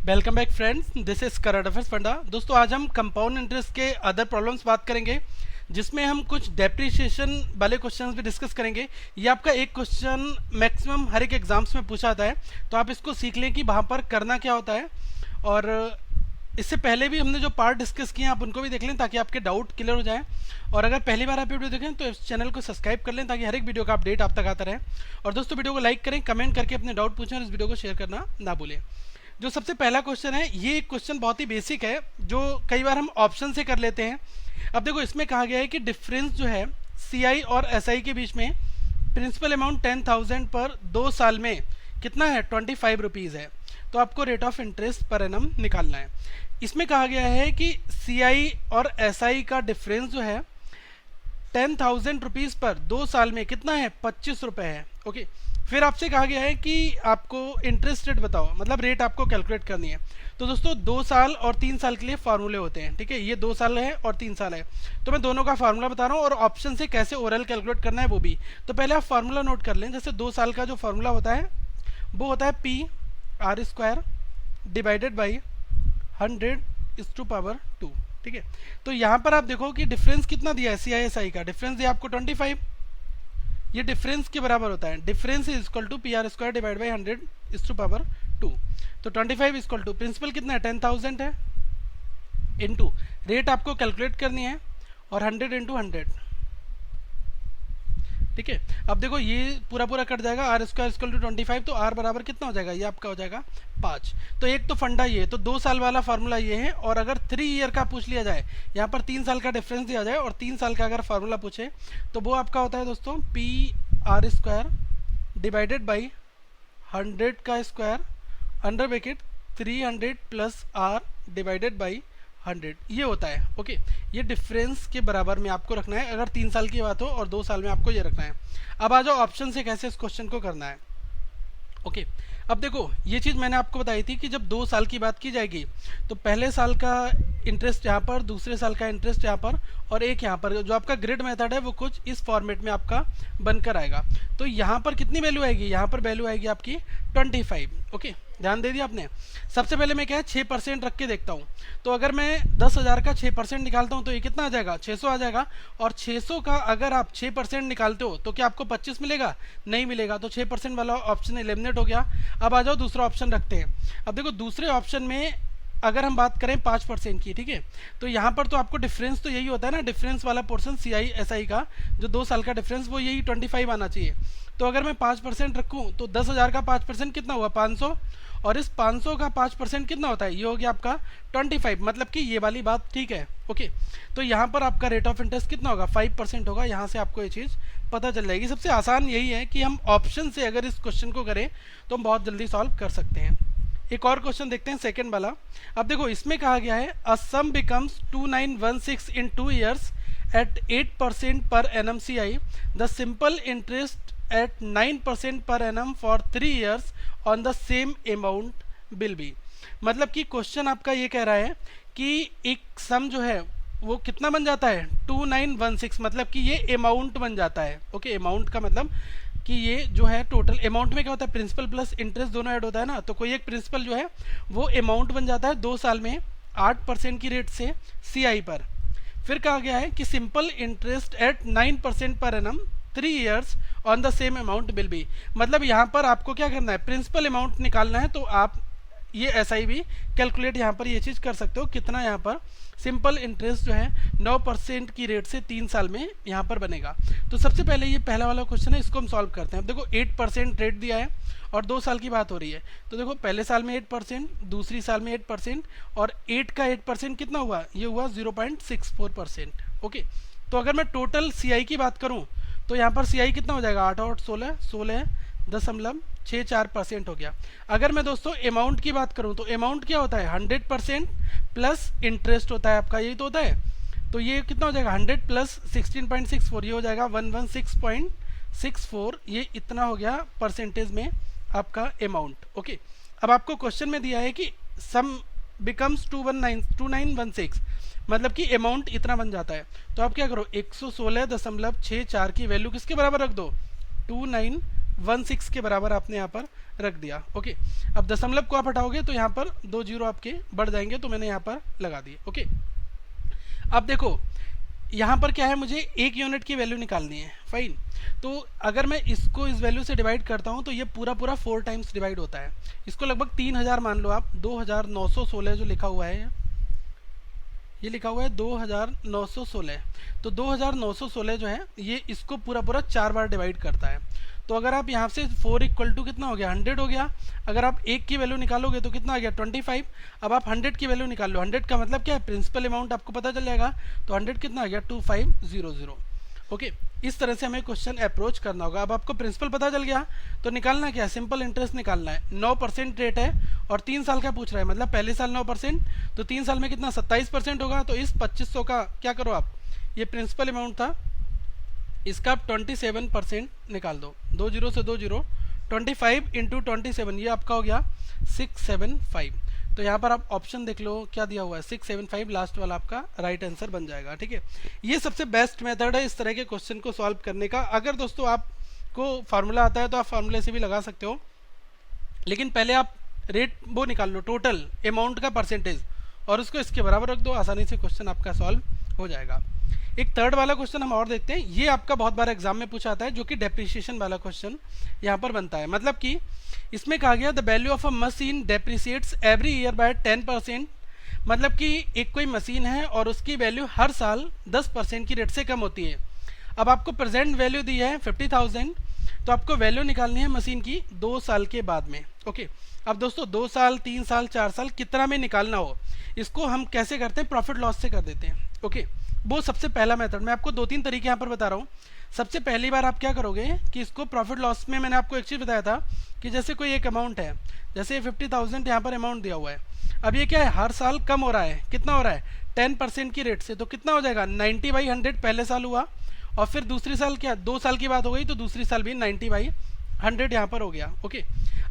Welcome back friends, this is current affairs funda. दोस्तों, आज हम कंपाउंड इंटरेस्ट के अदर प्रॉब्लम्स बात करेंगे, जिसमें हम कुछ डेप्रिसिएशन वाले क्वेश्चंस भी डिस्कस करेंगे। ये आपका एक क्वेश्चन मैक्सिमम हर एक एग्जाम्स में पूछा जाता है, तो आप इसको सीख लें कि वहाँ पर करना क्या होता है। और इससे पहले भी हमने जो पार्ट डिस्कस किए हैं आप उनको भी देख लें, ताकि आपके डाउट क्लियर हो जाए। और अगर पहली बार आप वीडियो देखें तो इस चैनल को सब्सक्राइब कर लें, ताकि हर एक वीडियो का अपडेट आप तक आता रहे। और दोस्तों, वीडियो को लाइक करें, कमेंट करके अपने डाउट पूछें और इस वीडियो को शेयर करना ना भूलें। जो सबसे पहला क्वेश्चन है, ये क्वेश्चन बहुत ही बेसिक है, जो कई बार हम ऑप्शन से कर लेते हैं। अब देखो, इसमें कहा गया है कि डिफरेंस जो है सीआई और एसआई के बीच में प्रिंसिपल अमाउंट 10,000 पर 2 साल में कितना है, 25 रुपीज़ है। तो आपको rate of interest per annum निकालना है। इसमें कहा गया है कि सीआई और एसआई का डिफरेंस जो है 10,000 रुपीज़ पर 2 साल में कितना है, 25 रुपये है। ओके, फिर आपसे कहा गया है कि आपको इंटरेस्ट रेट बताओ, मतलब रेट आपको कैलकुलेट करनी है। तो दोस्तों, 2 साल और 3 साल के लिए फार्मूले होते हैं, ठीक है। ये 2 साल है और 3 साल है, तो मैं दोनों का फार्मूला बता रहा हूँ और ऑप्शन से कैसे ओरल कैलकुलेट करना है वो भी। तो पहले आप फार्मूला नोट कर लें। जैसे 2 साल का जो फार्मूला होता है वो होता है PR² डिवाइडेड बाई 100⁻², ठीक है। तो यहाँ पर आप देखो कि डिफरेंस कितना दिया है, CISI का डिफरेंस दिया आपको 25। ये डिफरेंस के बराबर होता है, difference is equal to PR² divide by 100⁻²। तो 25 इक्वल टू प्रिंसिपल कितना है, 10,000 है, इनटू रेट आपको कैलकुलेट करनी है और 100 इंटू 100, ठीक है। अब देखो, ये पूरा पूरा कट जाएगा, R² इक्वल टू 25, तो R बराबर कितना हो जाएगा, ये आपका हो जाएगा 5। तो एक तो फंडा ये, तो 2 साल वाला फार्मूला ये है। और अगर 3 ईयर का पूछ लिया जाए, यहाँ पर 3 साल का डिफरेंस दिया जाए और 3 साल का अगर फार्मूला पूछे, तो वो आपका होता है दोस्तों PR² डिवाइडेड बाई 100 का square under bracket 300 plus R divided by 100, ये होता है। ओके, ये डिफरेंस के बराबर में आपको रखना है अगर 3 साल की बात हो, और 2 साल में आपको ये रखना है। अब आ जाओ ऑप्शन से कैसे इस क्वेश्चन को करना है। ओके, अब देखो, ये चीज़ मैंने आपको बताई थी कि जब 2 साल की बात की जाएगी तो पहले साल का इंटरेस्ट यहाँ पर, दूसरे साल का इंटरेस्ट यहाँ पर, और एक यहाँ पर जो आपका ग्रिड मेथड है वो कुछ इस फॉर्मेट में आपका बनकर आएगा। तो यहाँ पर कितनी वैल्यू आएगी, यहाँ पर वैल्यू आएगी आपकी 25। ओके, ध्यान दे दिया आपने। सबसे पहले मैं क्या है 6% रख के देखता हूँ। तो अगर मैं 10,000 का 6% निकालता हूँ तो ये कितना आ जाएगा, 600 आ जाएगा। और 600 का अगर आप 6% निकालते हो तो क्या आपको 25 मिलेगा, नहीं मिलेगा। तो 6% वाला ऑप्शन एलिमिनेट हो गया। अब आ जाओ दूसरा ऑप्शन रखते हैं। अब देखो, दूसरे ऑप्शन में अगर हम बात करें 5% की, ठीक है, तो यहाँ पर तो आपको डिफरेंस तो यही होता है ना, डिफरेंस वाला पोर्शन CISI का जो 2 साल का डिफरेंस वो यही 25 आना चाहिए। तो अगर मैं 5% रखूँ तो 10,000 का 5% कितना हुआ, 500, और इस 500 का 5% कितना होता है, ये हो गया आपका 25। मतलब कि ये वाली बात ठीक है। ओके, तो यहाँ पर आपका रेट ऑफ इंटरेस्ट कितना होगा, 5% होगा। यहाँ से आपको ये चीज़ पता चल जाएगी। सबसे आसान यही है कि हम ऑप्शन से अगर इस क्वेश्चन को करें तो हम बहुत जल्दी सॉल्व कर सकते हैं। एक और क्वेश्चन देखते हैं, सेकंड वाला। अब देखो, इसमें कहा गया है a sum becomes 2916 in 2 years at 8% per annum CI, the simple interest at 9% per annum for 3 years on the same amount will be. मतलब कि क्वेश्चन आपका ये कह रहा है कि एक सम जो है वो कितना बन जाता है, 2916, मतलब कि ये अमाउंट बन जाता है। ओके, अमाउंट का मतलब कि ये जो है टोटल अमाउंट में क्या होता है, प्रिंसिपल प्लस इंटरेस्ट दोनों ऐड होता है ना। तो कोई एक प्रिंसिपल जो है वो अमाउंट बन जाता है 2 साल में 8% की रेट से CI पर। फिर कहा गया है कि simple interest at 9% per annum 3 years on the same amount will be. मतलब यहाँ पर आपको क्या करना है, प्रिंसिपल अमाउंट निकालना है। तो आप ये SI भी कैलकुलेट यहाँ पर ये चीज़ कर सकते हो, कितना यहाँ पर सिंपल इंटरेस्ट जो है 9% की रेट से 3 साल में यहाँ पर बनेगा। तो सबसे पहले ये पहला वाला क्वेश्चन है, इसको हम सॉल्व करते हैं। अब देखो, 8% रेट दिया है और 2 साल की बात हो रही है। तो देखो, पहले साल में 8%, दूसरी साल में 8%, और 8 का 8% कितना हुआ, ये हुआ 0.64%। ओके, तो अगर मैं टोटल CI की बात करूँ तो यहाँ पर CI कितना हो जाएगा, 8 और 16, 16.64% हो गया। अगर मैं दोस्तों अमाउंट की बात करूं तो अमाउंट क्या होता है, 100% प्लस इंटरेस्ट होता है आपका, यही तो होता है। तो ये कितना हो जाएगा, 100 प्लस 16.64, ये हो जाएगा 116.64। ये इतना हो गया परसेंटेज में आपका अमाउंट। ओके, अब आपको क्वेश्चन में दिया है कि सम बिकम्स 2916, मतलब कि अमाउंट इतना बन जाता है। तो आप क्या करो, 116.64 की वैल्यू किसके बराबर रख दो, 2916 के बराबर आपने यहाँ पर रख दिया। ओके, अब दशमलव को आप हटाओगे तो यहाँ पर 2 जीरो आपके बढ़ जाएंगे, तो मैंने यहाँ पर लगा दिए। ओके, अब देखो यहाँ पर क्या है, मुझे 1 यूनिट की वैल्यू निकालनी है। फाइन, तो अगर मैं इसको इस वैल्यू से डिवाइड करता हूँ तो ये पूरा 4 टाइम्स डिवाइड होता है। इसको लगभग 3000 मान लो आप, 2916 जो लिखा हुआ है, ये लिखा हुआ है 2916। तो 2916 जो है ये इसको पूरा 4 बार डिवाइड करता है। तो अगर आप यहाँ से 4 इक्वल टू कितना हो गया, 100 हो गया। अगर आप 1 की वैल्यू निकालोगे तो कितना आ गया, 25। अब आप 100 की वैल्यू निकाल लो। 100 का मतलब क्या है, प्रिंसिपल अमाउंट आपको पता चल जाएगा। तो 100 कितना आ गया, 2500। ओके, इस तरह से हमें क्वेश्चन अप्रोच करना होगा। अब आपको प्रिंसिपल पता चल गया तो निकालना क्या है, सिंपल इंटरेस्ट निकालना है। 9% रेट है और 3 साल का पूछ रहा है, मतलब पहले साल 9%, तो 3 साल में कितना 27% होगा। तो इस 2500 का क्या करो आप, ये प्रिंसिपल अमाउंट था, इसका आप 27% निकाल दो। 2 जीरो से 2 जीरो, 25 इंटू 27, ये आपका हो गया 675। तो यहाँ पर आप ऑप्शन देख लो क्या दिया हुआ है, 675 लास्ट वाला आपका राइट आंसर बन जाएगा। ठीक है, ये सबसे बेस्ट मेथड है इस तरह के क्वेश्चन को सॉल्व करने का। अगर दोस्तों आपको फार्मूला आता है तो आप फार्मूले से भी लगा सकते हो, लेकिन पहले आप रेट वो निकाल लो, टोटल अमाउंट का परसेंटेज, और उसको इसके बराबर रख दो, आसानी से क्वेश्चन आपका सॉल्व हो जाएगा। एक थर्ड वाला क्वेश्चन हम और देखते हैं, ये आपका बहुत बार एग्जाम में पूछा आता है, जो कि डेप्रिसिएशन वाला क्वेश्चन यहाँ पर बनता है। मतलब कि इसमें कहा गया the value of a machine depreciates every year by 10%। मतलब कि एक कोई मशीन है और उसकी वैल्यू हर साल 10% की रेट से कम होती है। अब आपको प्रेजेंट वैल्यू दी है 50,000, तो आपको वैल्यू निकालनी है मशीन की 2 साल के बाद में। ओके, अब दोस्तों 2 साल, 3 साल, 4 साल, कितना में निकालना हो, इसको हम कैसे करते हैं, प्रॉफिट लॉस से कर देते हैं। ओके, वो सबसे पहला मेथड, मैं आपको 2-3 तरीके यहाँ पर बता रहा हूँ। सबसे पहली बार आप क्या करोगे कि इसको प्रॉफिट लॉस में, मैंने आपको एक चीज़ बताया था कि जैसे कोई एक अमाउंट है, जैसे 50,000 यहाँ पर अमाउंट दिया हुआ है। अब ये क्या है, हर साल कम हो रहा है, कितना हो रहा है, 10% की रेट से। तो कितना हो जाएगा, 90/100 पहले साल हुआ, और फिर दूसरी साल क्या, 2 साल की बात हो गई, तो दूसरी साल भी 90/100 यहाँ पर हो गया। ओके,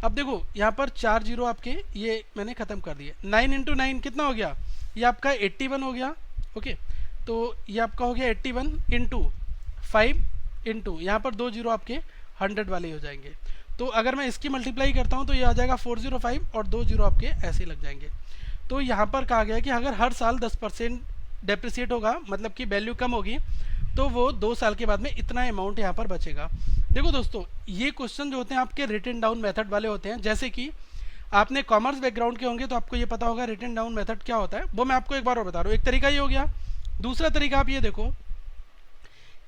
अब देखो यहाँ पर 4 जीरो आपके ये मैंने ख़त्म कर दिए। 9 इंटू 9 कितना हो गया, ये आपका 81 हो गया। ओके, तो ये आपका हो गया 81 इंटू 5 इंटू यहाँ पर 2 जीरो आपके 100 वाले हो जाएंगे। तो अगर मैं इसकी मल्टीप्लाई करता हूँ तो ये आ जाएगा 405, और 2 जीरो आपके ऐसे लग जाएंगे। तो यहाँ पर कहा गया है कि अगर हर साल 10% डेप्रिसिएट होगा, मतलब कि वैल्यू कम होगी, तो वो 2 साल के बाद में इतना अमाउंट यहाँ पर बचेगा। देखो दोस्तों, ये क्वेश्चन जो होते हैं आपके रिटन डाउन मेथड वाले होते हैं। जैसे कि आपने कॉमर्स बैकग्राउंड के होंगे तो आपको ये पता होगा रिटन डाउन मेथड क्या होता है, वो मैं आपको एक बार और बता रहा हूँ। एक तरीका ये हो गया। दूसरा तरीका आप ये देखो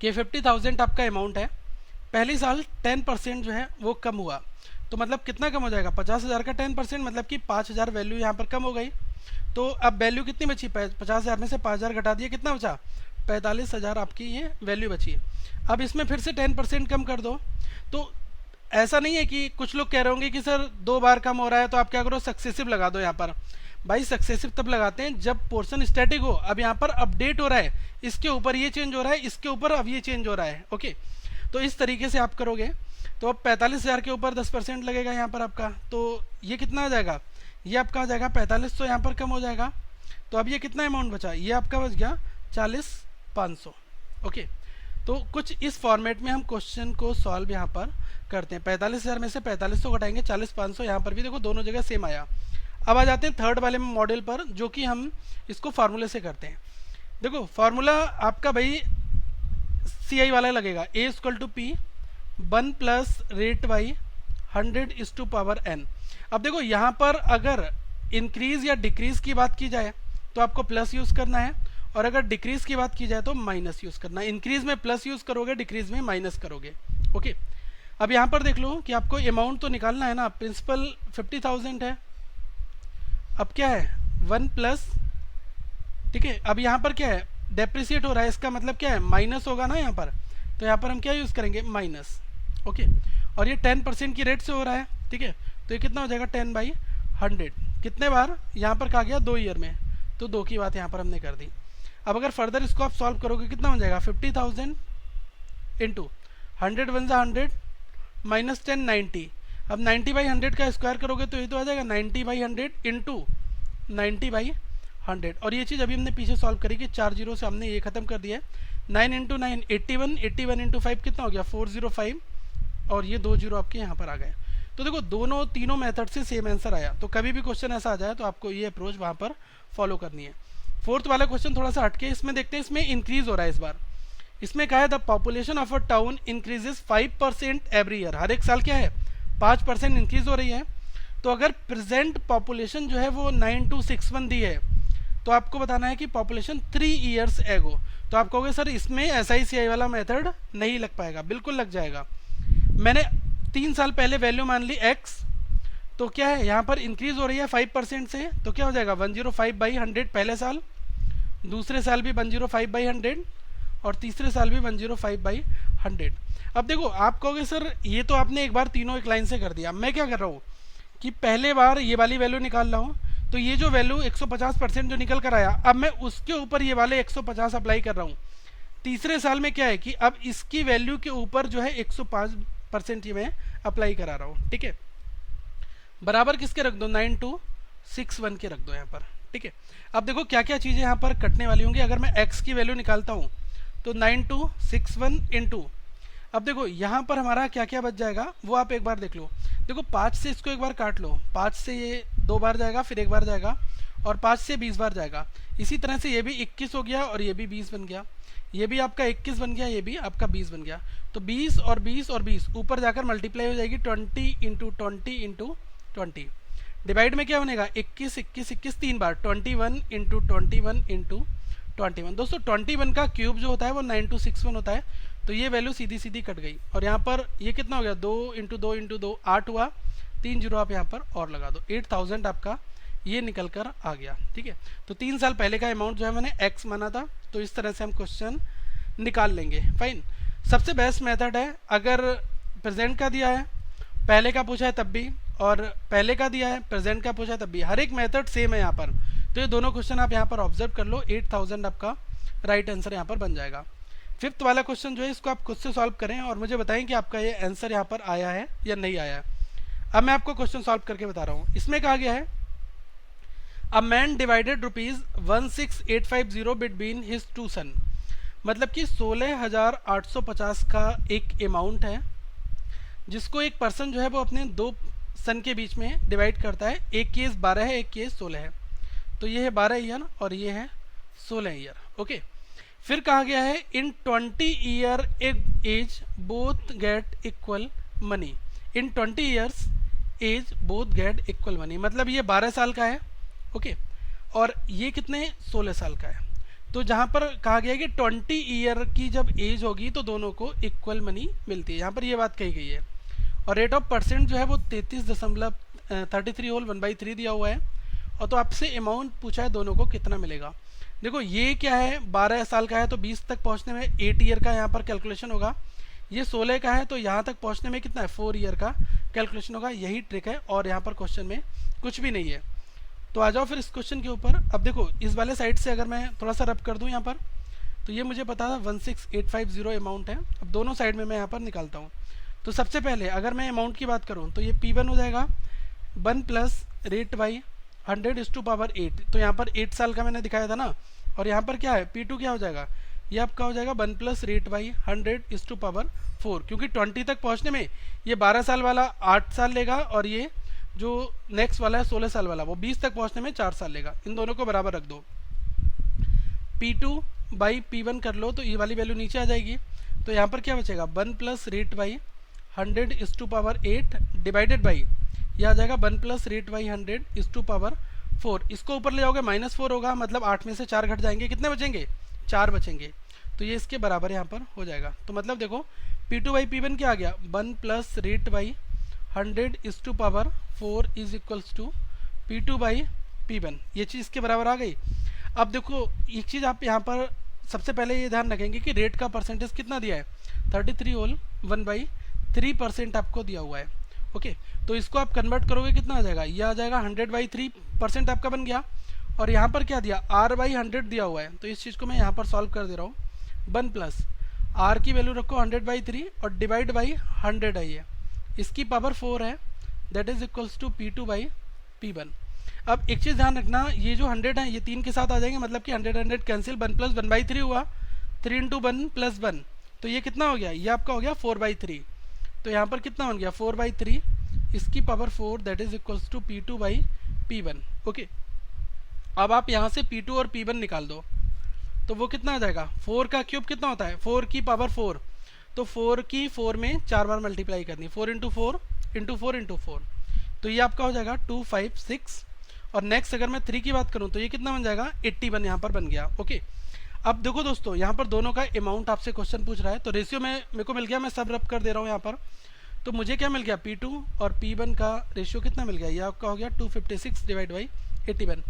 कि 50,000 आपका अमाउंट है, पहली साल 10% जो है वो कम हुआ, तो मतलब कितना कम हो जाएगा, 50,000 का 10%, मतलब कि 5,000 वैल्यू यहाँ पर कम हो गई। तो अब वैल्यू कितनी बची, 50,000 में से 5,000 घटा दिए, कितना बचा, 45,000 आपकी ये वैल्यू बची। अब इसमें फिर से 10% कम कर दो। तो ऐसा नहीं है कि कुछ लोग कह रहे होंगे कि सर 2 बार कम हो रहा है तो आप क्या करो, सक्सेसिव लगा दो। यहाँ पर भाई सक्सेसिव तब लगाते हैं जब पोर्शन स्टैटिक हो। अब यहाँ पर अपडेट हो रहा है, इसके ऊपर ये चेंज हो रहा है, इसके ऊपर अब ये चेंज हो रहा है। ओके, तो इस तरीके से आप करोगे तो अब 45,000 के ऊपर 10% लगेगा यहाँ पर आपका, तो ये कितना आ जाएगा, ये आपका आ जाएगा 4500, यहाँ पर कम हो जाएगा। तो अब ये कितना अमाउंट बचा, ये आपका बच गया 40,500। ओके, तो कुछ इस फॉर्मेट में हम क्वेश्चन को सॉल्व यहाँ पर करते हैं। 45,000 में से 4500 घटाएंगे, 40,500, यहाँ पर भी देखो दोनों जगह सेम आया। अब आ जाते हैं थर्ड वाले मॉडल पर, जो कि हम इसको फार्मूले से करते हैं। देखो फार्मूला आपका भाई CI वाला लगेगा, A = P 1 plus rate by 100/n। अब देखो यहाँ पर अगर इंक्रीज या डिक्रीज की बात की जाए तो आपको प्लस यूज़ करना है, और अगर डिक्रीज की बात की जाए तो माइनस यूज़ करना है। इंक्रीज में प्लस यूज़ करोगे, डिक्रीज में माइनस करोगे। ओके, अब यहाँ पर देख लो कि आपको अमाउंट तो निकालना है ना, प्रिंसिपल 50,000 है, अब क्या है 1 प्लस, ठीक है। अब यहाँ पर क्या है, डेप्रिसिएट हो रहा है, इसका मतलब क्या है, माइनस होगा ना यहाँ पर, तो यहाँ पर हम क्या यूज़ करेंगे, माइनस। ओके, और ये 10% की रेट से हो रहा है, ठीक है, तो ये कितना हो जाएगा 10/100। कितने बार, यहाँ पर कहा गया 2 ईयर में, तो 2 की बात यहाँ पर हमने कर दी। अब अगर फर्दर इसको आप सॉल्व करोगे कितना हो जाएगा, 50,000 इंटू 100 × 100 माइनस 10 90। अब 90/100 का स्क्वायर करोगे तो ये तो आ जाएगा 90/100 इंटू 90/100। और ये चीज़ अभी हमने पीछे सॉल्व करी कि 4 जीरो से हमने ये खत्म कर दिया है। 9 इंटू 9 81, 81 इंटू 5 कितना हो गया 405, और ये 2 जीरो आपके यहाँ पर आ गए। तो देखो दोनों तीनों मेथड से सेम आंसर आया। तो कभी भी क्वेश्चन ऐसा आ जाए तो आपको ये अप्रोच वहाँ पर फॉलो करनी है। फोर्थ वाला क्वेश्चन थोड़ा सा हटके इसमें देखते हैं, इसमें इंक्रीज हो रहा है इस बार। इसमें कहा है the population of a town increases 5% every year, हर एक साल क्या है 5% इंक्रीज हो रही है। तो अगर प्रेजेंट पॉपुलेशन जो है वो 9261 दी है, तो आपको बताना है कि पॉपुलेशन 3 ईयर्स एगो। तो आप कहोगे सर इसमें SICI वाला मेथड नहीं लग पाएगा, बिल्कुल लग जाएगा। मैंने 3 साल पहले वैल्यू मान ली x, तो क्या है यहाँ पर इंक्रीज हो रही है 5% से, तो क्या हो जाएगा 105/100 पहले साल, दूसरे साल भी 105/100 और तीसरे साल भी 105/100। अब देखो आप कहोगे सर ये तो आपने एक बार तीनों एक लाइन से कर दिया, मैं क्या कर रहा हूँ कि पहले बार ये वाली वैल्यू निकाल रहा हूँ, तो ये जो वैल्यू 150% जो निकल कर आया, अब मैं उसके ऊपर ये वाले 150 अप्लाई कर रहा हूँ। तीसरे साल में क्या है कि अब इसकी वैल्यू के ऊपर जो है 105% ये मैं अप्लाई करा रहा हूँ, ठीक है। बराबर किसके रख दो 9261 के रख दो यहाँ पर, ठीक है। अब देखो क्या क्या चीज़ें यहाँ पर कटने वाली होंगी। अगर मैं x की वैल्यू निकालता हूँ तो 9261 इंटू, अब देखो यहाँ पर हमारा क्या क्या बच जाएगा वो आप एक बार देख लो। देखो 5 से इसको एक बार काट लो, 5 से ये 2 बार जाएगा, फिर एक बार जाएगा, और 5 से 20 बार जाएगा। इसी तरह से ये भी 21 हो गया और ये भी 20 बन गया, ये भी आपका 21 बन गया, ये भी आपका 20 बन गया। तो 20 और 20 और 20 ऊपर जाकर मल्टीप्लाई हो जाएगी 20 इंटू 20 इंटू 20। डिवाइड में क्या बनेगा 21 21 21 3 बार, 21 इंटू 21 इंटू 21। दोस्तों 21 का क्यूब जो होता है वो 9261 होता है, तो ये वैल्यू सीधी सीधी कट गई। और यहाँ पर ये कितना हो गया 2 इंटू 2 इंटू 2 8 हुआ, 3 जीरो आप यहाँ पर और लगा दो, 8000 आपका ये निकल कर आ गया, ठीक है। तो 3 साल पहले का अमाउंट जो है मैंने x माना था, तो इस तरह से हम क्वेश्चन निकाल लेंगे। फाइन, सबसे बेस्ट मेथड है अगर प्रेजेंट का दिया है पहले का पूछा है तब भी, और पहले का दिया है प्रेजेंट का पूछा है तब भी, हर एक मेथड सेम है यहाँ पर। तो ये दोनों क्वेश्चन आप यहाँ पर ऑब्जर्व कर लो, 8000 आपका राइट आंसर यहाँ पर बन जाएगा। फिफ्थ वाला क्वेश्चन जो है इसको आप खुद से सॉल्व करें और मुझे बताएं कि आपका ये आंसर यहाँ पर आया है या नहीं आया है। अब मैं आपको क्वेश्चन सॉल्व करके बता रहा हूँ। इसमें कहा गया है a man divided ₹16850 between his 2 सन, मतलब कि 16,850 का एक अमाउंट है जिसको एक पर्सन जो है वो अपने 2 सन के बीच में डिवाइड करता है। एक केस 12 है, एक केस 16 है, तो ये है 12 ईयर और ये है 16 ईयर। ओके, फिर कहा गया है in 20 year as both get equal money, in 20 years as both get equal money, मतलब ये 12 साल का है, ओके, और ये कितने 16 साल का है। तो जहाँ पर कहा गया है कि 20 ईयर की जब एज होगी तो दोनों को इक्वल मनी मिलती है, यहाँ पर ये बात कही गई है। और रेट ऑफ परसेंट जो है वो 33.33 होल 1/3 दिया हुआ है। और तो आपसे अमाउंट पूछा है दोनों को कितना मिलेगा। देखो ये क्या है 12 साल का है तो 20 तक पहुंचने में 8 ईयर का यहाँ पर कैलकुलेशन होगा। ये 16 का है तो यहाँ तक पहुंचने में कितना है 4 ईयर का कैलकुलेशन होगा। यही ट्रिक है और यहाँ पर क्वेश्चन में कुछ भी नहीं है। तो आ जाओ फिर इस क्वेश्चन के ऊपर। अब देखो इस वाले साइड से अगर मैं थोड़ा सा रब कर दूँ यहाँ पर, तो ये मुझे पता था 16850 अमाउंट है। अब दोनों साइड में मैं यहाँ पर निकालता हूँ। तो सबसे पहले अगर मैं अमाउंट की बात करूँ तो ये P1 हो जाएगा 1 प्लस रेट बाई 100⁸8। तो यहाँ पर 8 साल का मैंने दिखाया था ना। और यहाँ पर क्या है P2 क्या हो जाएगा, ये आपका हो जाएगा 1 प्लस रेट बाई 100⁴, क्योंकि 20 तक पहुँचने में ये 12 साल वाला 8 साल लेगा और ये जो नेक्स्ट वाला है 16 साल वाला वो 20 तक पहुँचने में 4 साल लेगा। इन दोनों को बराबर रख दो, P2 बाई P1 कर लो तो ये वाली वैल्यू नीचे आ जाएगी। तो यहाँ पर क्या बचेगा 1 plus rate by 100⁸ divided by यह आ जाएगा 1 प्लस रेट बाई 100⁴। इसको ऊपर ले जाओगे -4 होगा, मतलब 8 में से 4 घट जाएंगे, कितने बचेंगे 4 बचेंगे। तो ये इसके बराबर यहाँ पर हो जाएगा। तो मतलब देखो P2 बाई P1 क्या आ गया 1 plus rate by 100⁴ is equals to P2 by P1, ये चीज़ इसके बराबर आ गई। अब देखो एक चीज़ आप यहाँ पर सबसे पहले ये ध्यान रखेंगे कि रेट का परसेंटेज कितना दिया है 33 होल 1/3% आपको दिया हुआ है। ओके, तो इसको आप कन्वर्ट करोगे कितना आ जाएगा, ये आ जाएगा 100/3% आपका बन गया। और यहाँ पर क्या दिया R/100 दिया हुआ है, तो इस चीज़ को मैं यहाँ पर सॉल्व कर दे रहा हूँ। 1 प्लस R की वैल्यू रखो 100/3 और डिवाइड बाई 100 आई है, इसकी पावर 4 है, that is equals to P2 by P1। अब एक चीज़ ध्यान रखना, ये जो 100 है ये 3 के साथ आ जाएंगे, मतलब कि 100 कैंसिल, 1 प्लस 1/3 हुआ, 3 इंटू 1 प्लस 1, तो ये कितना हो गया, ये आपका हो गया 4/3। तो यहाँ पर कितना बन गया 4/3 इसकी power 4 that is equals to P2 by P1। Okay, अब आप यहाँ से P2 और P1 निकाल दो तो वो कितना आ जाएगा, 4 का क्यूब कितना होता है, 4 की पावर 4, तो 4 की 4 में 4 बार मल्टीप्लाई करनी, 4 इंटू 4 इंटू 4 इंटू 4, तो ये आपका हो जाएगा 256। और नेक्स्ट अगर मैं 3 की बात करूँ तो ये कितना बन जाएगा, 81 यहाँ पर बन गया। ओके, अब देखो दोस्तों यहाँ पर दोनों का अमाउंट आपसे क्वेश्चन पूछ रहा है, तो रेशियो में मेरे को मिल गया, मैं सब रब कर दे रहा हूँ यहाँ पर। तो मुझे क्या मिल गया, P2 और P1 का रेशियो कितना मिल गया, ये आपका हो गया 256 डिवाइड बाई 81।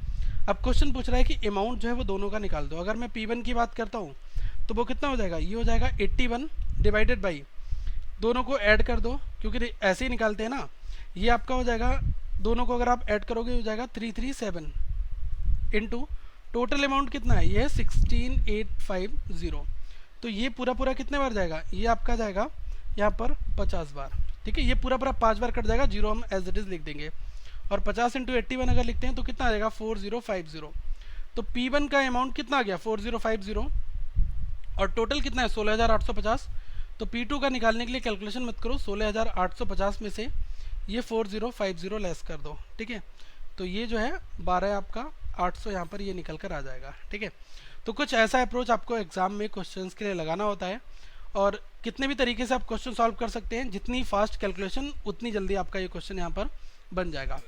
अब क्वेश्चन पूछ रहा है कि अमाउंट जो है वो दोनों का निकाल दो। अगर मैं P1 की बात करता हूँ तो वो कितना हो जाएगा, ये हो जाएगा 81 डिवाइडेड बाई, दोनों को ऐड कर दो क्योंकि ऐसे ही निकालते हैं ना, ये आपका हो जाएगा, दोनों को अगर आप ऐड करोगे हो जाएगा 337 इंटू टोटल अमाउंट कितना है, ये है 16850। तो ये पूरा पूरा कितने बार जाएगा, ये आपका जाएगा यहाँ पर 50 बार। ठीक है, ये पूरा पूरा 5 बार कट जाएगा, जीरो हम एज इट इज़ लिख देंगे। और 50 इंटू 81 अगर लिखते हैं तो कितना आ जाएगा, 4050। तो P1 का अमाउंट कितना आ गया, 4050, और टोटल कितना है, 16850। तो P2 का निकालने के लिए कैलकुलेशन मत करो, 16850 में से ये 4050 लेस कर दो। ठीक है, तो ये जो है 12 आपका 800 यहाँ पर ये निकल कर आ जाएगा। ठीक है, तो कुछ ऐसा अप्रोच आपको एग्जाम में क्वेश्चंस के लिए लगाना होता है, और कितने भी तरीके से आप क्वेश्चन सॉल्व कर सकते हैं, जितनी फास्ट कैलकुलेशन उतनी जल्दी आपका ये क्वेश्चन यहाँ पर बन जाएगा।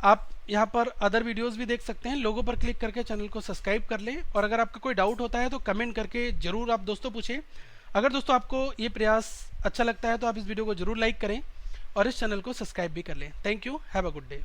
आप यहाँ पर अदर वीडियोस भी देख सकते हैं, लोगों पर क्लिक करके चैनल को सब्सक्राइब कर लें, और अगर आपका कोई डाउट होता है तो कमेंट करके ज़रूर आप दोस्तों पूछें। अगर दोस्तों आपको ये प्रयास अच्छा लगता है तो आप इस वीडियो को ज़रूर लाइक करें और इस चैनल को सब्सक्राइब भी कर लें। Thank you, have a good day.